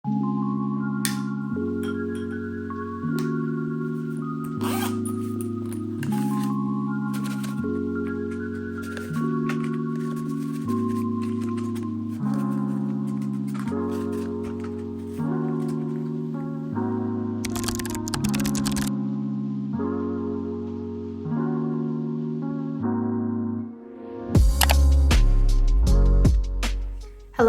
Hello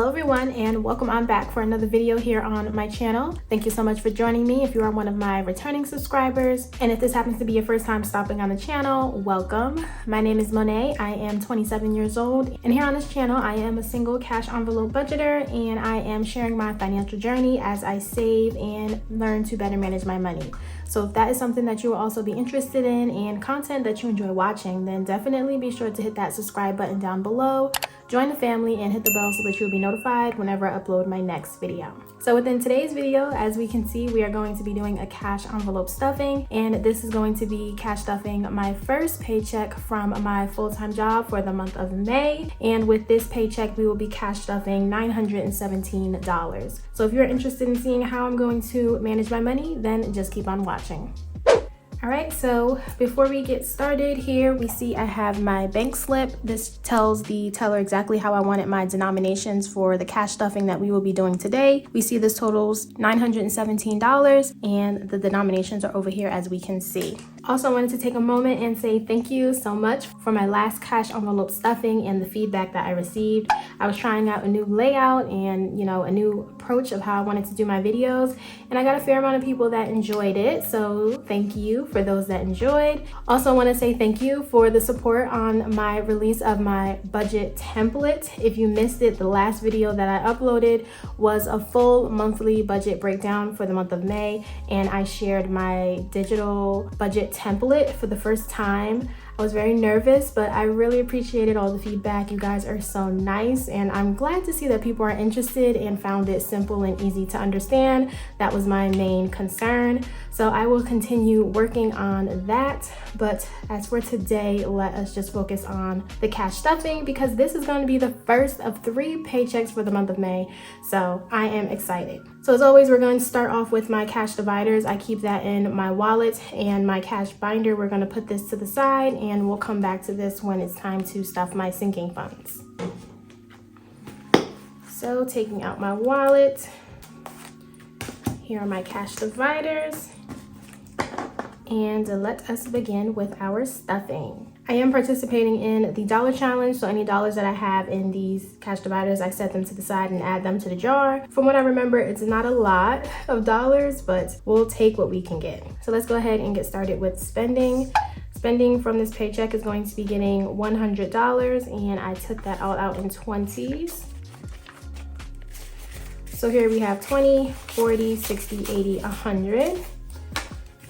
everyone, and welcome on back for another video here on my channel. Thank you so much for joining me if you are one of my returning subscribers. And if this happens to be your first time stopping on the channel, welcome. My name is Monet. I am 27 years old, and here on this channel I am a single cash envelope budgeter, and I am sharing my financial journey as I save and learn to better manage my money. So if that is something that you will also be interested in and content that you enjoy watching, then definitely be sure to hit that subscribe button down below, join the family, and hit the bell so that you'll be notified whenever I upload my next video. So within today's video, as we can see, we are going to be doing a cash envelope stuffing, and this is going to be cash stuffing my first paycheck from my full-time job for the month of May. And with this paycheck, we will be cash stuffing $917. So if you're interested in seeing how I'm going to manage my money, then just keep on watching. All right, so before we get started here, we see I have my bank slip. This tells the teller exactly how I wanted my denominations for the cash stuffing that we will be doing today. We see this totals $917, and the denominations are over here as we can see. Also, I wanted to take a moment and say thank you so much for my last cash envelope stuffing and the feedback that I received. I was trying out a new layout and, a new approach of how I wanted to do my videos, and I got a fair amount of people that enjoyed it. So thank you for those that enjoyed. Also, I want to say thank you for the support on my release of my budget template. If you missed it, the last video that I uploaded was a full monthly budget breakdown for the month of May, and I shared my digital budget template for the first time. I was very nervous, but I really appreciated all the feedback. You guys are so nice, and I'm glad to see that people are interested and found it simple and easy to understand. That was my main concern. So I will continue working on that. But as for today, let us just focus on the cash stuffing, because this is going to be the first of 3 paychecks for the month of May. So I am excited. So as always, we're going to start off with my cash dividers. I keep that in my wallet, and my cash binder, we're going to put this to the side, and we'll come back to this when it's time to stuff my sinking funds. So taking out my wallet, here are my cash dividers, and let us begin with our stuffing. I am participating in the dollar challenge, so any dollars that I have in these cash dividers, I set them to the side and add them to the jar. From what I remember, it's not a lot of dollars, but we'll take what we can get. So let's go ahead and get started with spending. Spending from this paycheck is going to be getting $100, and I took that all out in 20s. So here we have 20, 40, 60, 80, 100.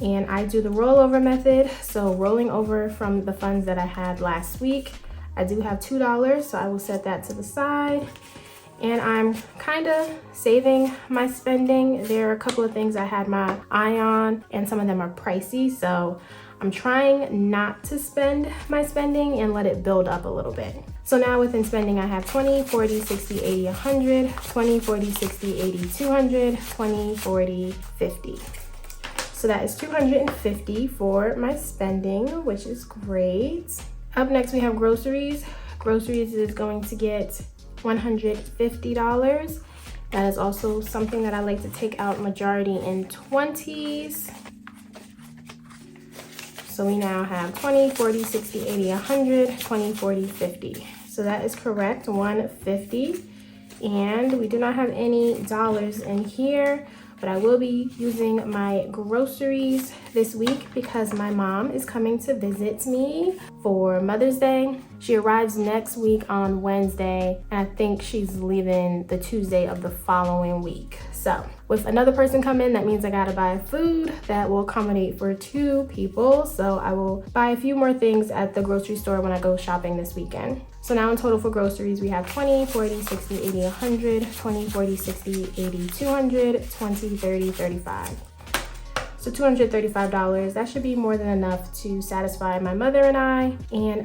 And I do the rollover method, so rolling over from the funds that I had last week. I do have $2, so I will set that to the side. And I'm kind of saving my spending. There are a couple of things I had my eye on, and some of them are pricey, so I'm trying not to spend my spending and let it build up a little bit. So now within spending, I have 20, 40, 60, 80, 100, 20, 40, 60, 80, 200, 20, 40, 50. So that is $250 for my spending, which is great. Up next, we have groceries. Groceries is going to get $150. That is also something that I like to take out majority in 20s. So we now have 20, 40, 60, 80, 100, 20, 40, 50. So that is correct, $150. And we do not have any dollars in here, but I will be using my groceries this week because my mom is coming to visit me for Mother's Day. She arrives next week on Wednesday, and I think she's leaving the Tuesday of the following week. So with another person coming, that means I gotta buy food that will accommodate for 2 people. So I will buy a few more things at the grocery store when I go shopping this weekend. So now in total for groceries, we have 20, 40, 60, 80, 100, 20, 40, 60, 80, 200, 20, 30, 35. So $235, that should be more than enough to satisfy my mother and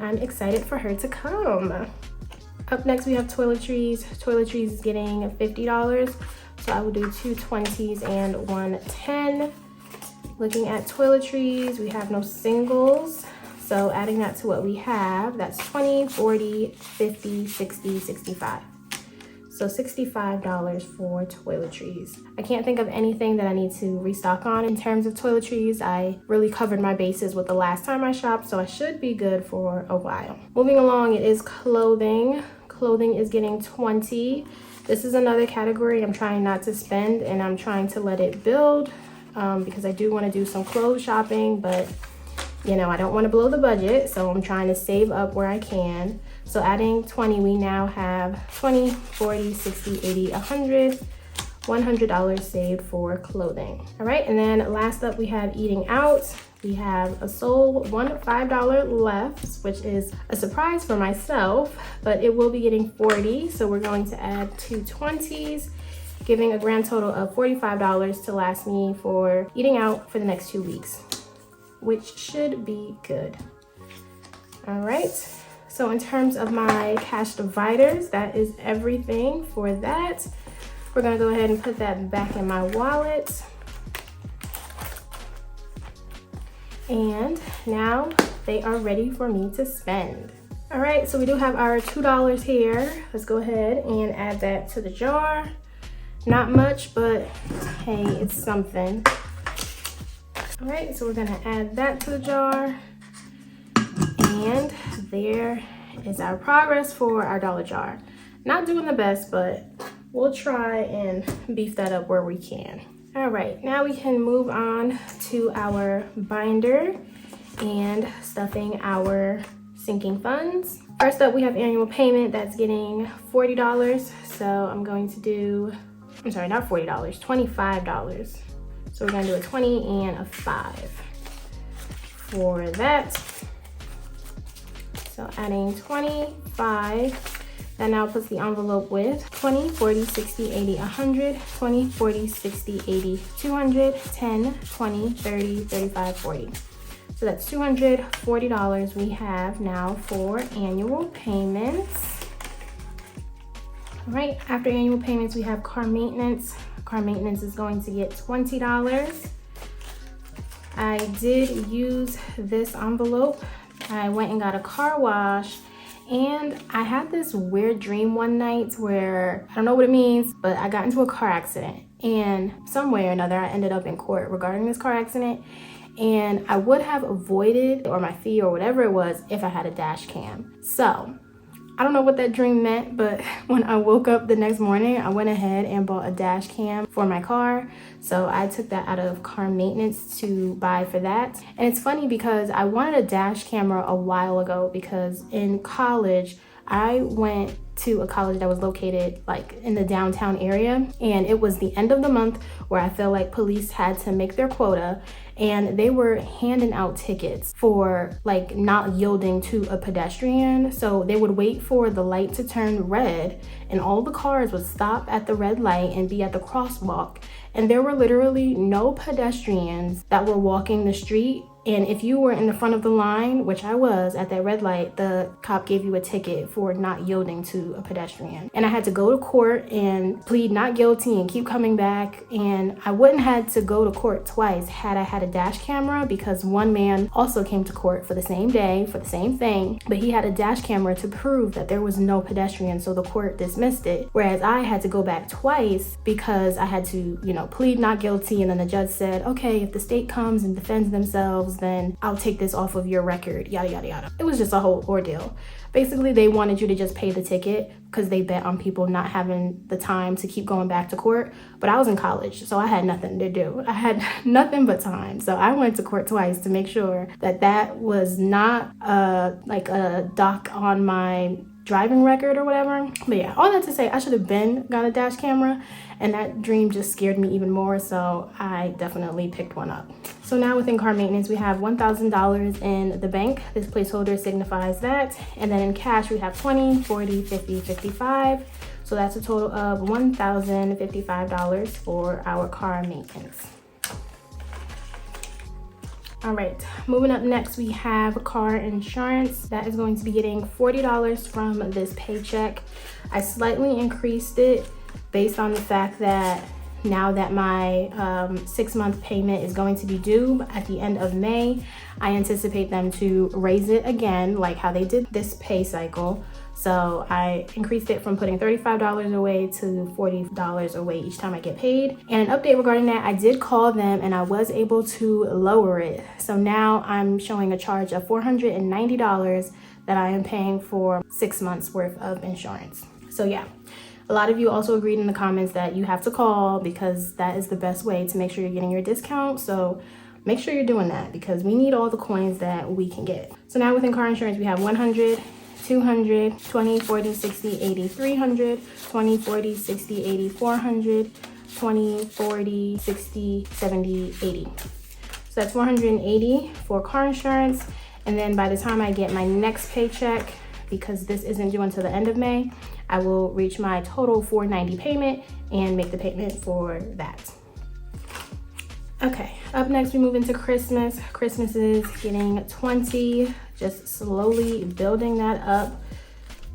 I'm excited for her to come. Up next, we have toiletries. Toiletries is getting $50. So I will do 2 20s and 1 10. Looking at toiletries, we have no singles. So adding that to what we have, that's 20, 40, 50, 60, 65. So $65 for toiletries. I can't think of anything that I need to restock on in terms of toiletries. I really covered my bases with the last time I shopped, so I should be good for a while. Moving along, it is clothing. Clothing is getting 20. This is another category I'm trying not to spend, and I'm trying to let it build because I do want to do some clothes shopping, but you know, I don't want to blow the budget, so I'm trying to save up where I can. So adding 20, we now have 20, 40, 60, 80, 100, $100 saved for clothing. All right, and then last up we have eating out. We have a sole $5 left, which is a surprise for myself, but it will be getting 40. So we're going to add 2 20s, giving a grand total of $45 to last me for eating out for the next 2 weeks, which should be good. All right, so in terms of my cash dividers, that is everything for that. We're gonna go ahead and put that back in my wallet. And now they are ready for me to spend. All right, so we do have our $2 here. Let's go ahead and add that to the jar. Not much, but hey, it's something. All right, so we're gonna add that to the jar. And there is our progress for our dollar jar. Not doing the best, but we'll try and beef that up where we can. All right, now we can move on to our binder and stuffing our sinking funds. First up, we have annual payment that's getting $40. So I'm going to do, I'm sorry, not $40, $25. So we're gonna do a 20 and a 5 for that. So adding 25, that now puts the envelope with 20, 40, 60, 80, 100, 20, 40, 60, 80, 200, 10, 20, 30, 35, 40. So that's $240 we have now for annual payments. All right, after annual payments, we have car maintenance. Car maintenance is going to get $20. I did use this envelope. I went and got a car wash, and I had this weird dream one night where, I don't know what it means, but I got into a car accident, and some way or another I ended up in court regarding this car accident, and I would have avoided or my fee or whatever it was if I had a dash cam. So I don't know what that dream meant, but when I woke up the next morning, I went ahead and bought a dash cam for my car. So I took that out of car maintenance to buy for that. And it's funny because I wanted a dash camera a while ago because in college, I went to a college that was located like in the downtown area, and it was the end of the month where I feel like police had to make their quota, and they were handing out tickets for like not yielding to a pedestrian. So they would wait for the light to turn red and all the cars would stop at the red light and be at the crosswalk, and there were literally no pedestrians that were walking the street. And if you were in the front of the line, which I was at that red light, the cop gave you a ticket for not yielding to a pedestrian. And I had to go to court and plead not guilty and keep coming back. And I wouldn't have to go to court twice had I had a dash camera, because one man also came to court for the same day for the same thing, but he had a dash camera to prove that there was no pedestrian, so the court dismissed it. Whereas I had to go back twice because I had to, plead not guilty, and then the judge said, okay, if the state comes and defends themselves, then I'll take this off of your record, yada, yada, yada. It was just a whole ordeal. Basically, they wanted you to just pay the ticket because they bet on people not having the time to keep going back to court. But I was in college, so I had nothing to do. I had nothing but time. So I went to court twice to make sure that that was not like a doc on my driving record or whatever. But yeah, all that to say, I should have got a dash camera, and that dream just scared me even more, so I definitely picked one up. So now within car maintenance, we have $1,000 in the bank. This placeholder signifies that. And then in cash, we have 20, 40, 50, 55. So that's a total of $1,055 for our car maintenance. All right, moving up next, we have car insurance. That is going to be getting $40 from this paycheck. I slightly increased it based on the fact that now that my 6-month payment is going to be due at the end of May, I anticipate them to raise it again, like how they did this pay cycle. So I increased it from putting $35 away to $40 away each time I get paid. And an update regarding that, I did call them and I was able to lower it. So now I'm showing a charge of $490 that I am paying for 6 months worth of insurance. So yeah, a lot of you also agreed in the comments that you have to call because that is the best way to make sure you're getting your discount. So make sure you're doing that because we need all the coins that we can get. So now within car insurance, we have 100, 200, 20, 40, 60, 80, 300, 20, 40, 60, 80, 400, 20, 40, 60, 70, 80. So that's 480 for car insurance. And then by the time I get my next paycheck, because this isn't due until the end of May, I will reach my total $490 payment and make the payment for that. Okay, up next we move into Christmas. Christmas is getting 20, just slowly building that up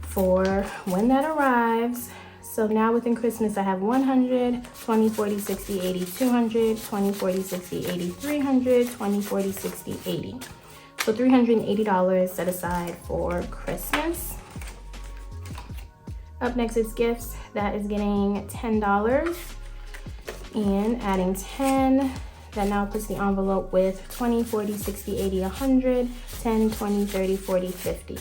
for when that arrives. So now within Christmas I have 100, 20, 40, 60, 80, 200, 20, 40, 60, 80, 300, 20, 40, 60, 80. So $380 set aside for Christmas. Up next is gifts. That is getting $10 and adding 10. That now puts the envelope with 20, 40, 60, 80, 100, 10, 20, 30, 40, 50.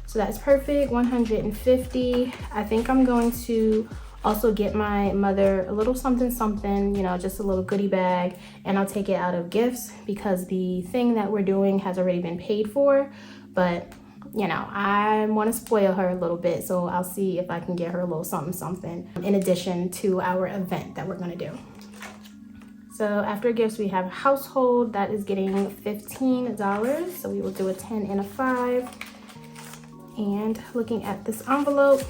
So that's perfect, 150. I think I'm going to also get my mother a little something, you know, just a little goodie bag, and I'll take it out of gifts because the thing that we're doing has already been paid for. But, you know, I want to spoil her a little bit, so I'll see if I can get her a little something in addition to our event that we're going to do. So after gifts, we have household. That is getting $15. So we will do a 10 and a 5. And looking at this envelope,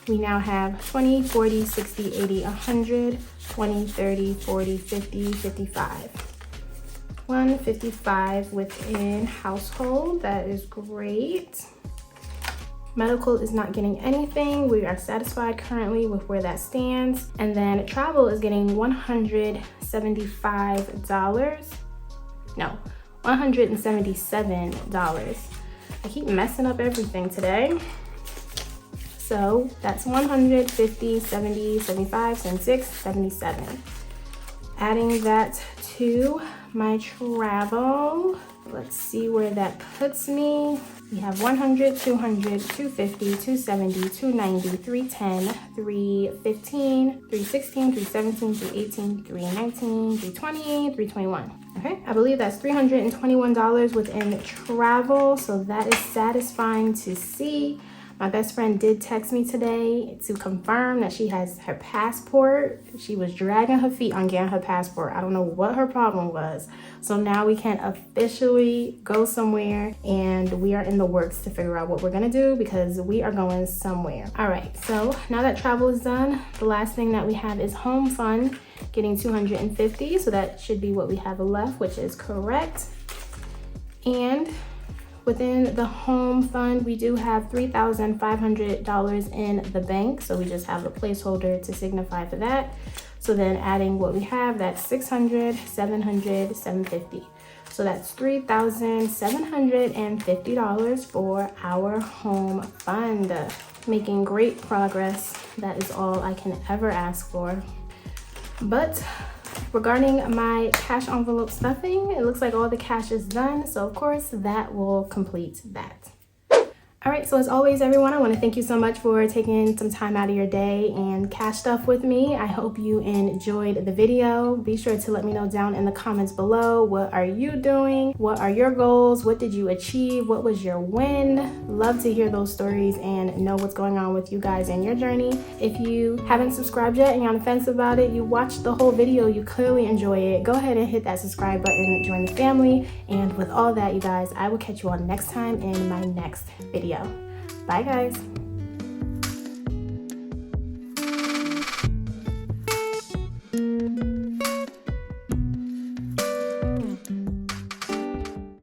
we now have 20, 40, 60, 80, 100, 20, 30, 40, 50, 55. 155 within household. That is great. Medical is not getting anything. We are satisfied currently with where that stands. And then travel is getting $175. No, $177. I keep messing up everything today. So that's 150, 70, 75, 76, 77. Adding that to my travel. Let's see where that puts me. We have 100, 200, 250, 270, 290, 310, 315, 316, 317, 318, 319, 320, 321. Okay, I believe that's $321 within travel, so that is satisfying to see. My best friend did text me today to confirm that she has her passport. She was dragging her feet on getting her passport. I don't know what her problem was. So now we can officially go somewhere, and we are in the works to figure out what we're gonna do because we are going somewhere. All right, so now that travel is done, the last thing that we have is home fund, getting $250. So that should be what we have left, which is correct. And within the home fund, we do have $3,500 in the bank. So we just have a placeholder to signify for that. So then adding what we have, that's $600, $700, $750. So that's $3,750 for our home fund. Making great progress. That is all I can ever ask for. But regarding my cash envelope stuffing, it looks like all the cash is done. So of course that will complete that. All right, so as always, everyone, I want to thank you so much for taking some time out of your day and cash stuff with me. I hope you enjoyed the video. Be sure to let me know down in the comments below. What are you doing? What are your goals? What did you achieve? What was your win? Love to hear those stories and know what's going on with you guys and your journey. If you haven't subscribed yet and you're on the fence about it, you watched the whole video, you clearly enjoy it. Go ahead and hit that subscribe button, join the family. And with all that, you guys, I will catch you all next time in my next video. Bye, guys.